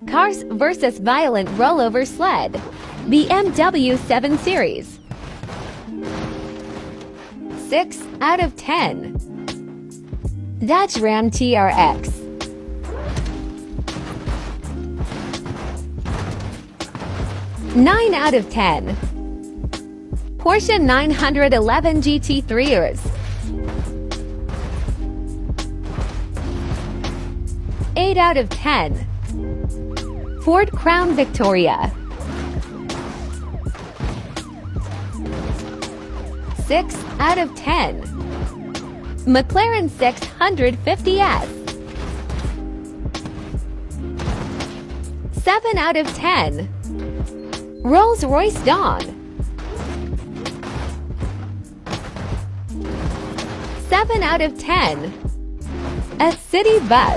Cars vs. Violent Rollover Sled, BMW 7 Series. 6 out of 10. Dodge Ram TRX. 9 out of 10. Porsche 911 GT3 RS. 8 out of 10. Ford Crown Victoria. 6 out of 10. McLaren 650S. 7 out of 10. Rolls-Royce Dawn. 7 out of 10. A city bus.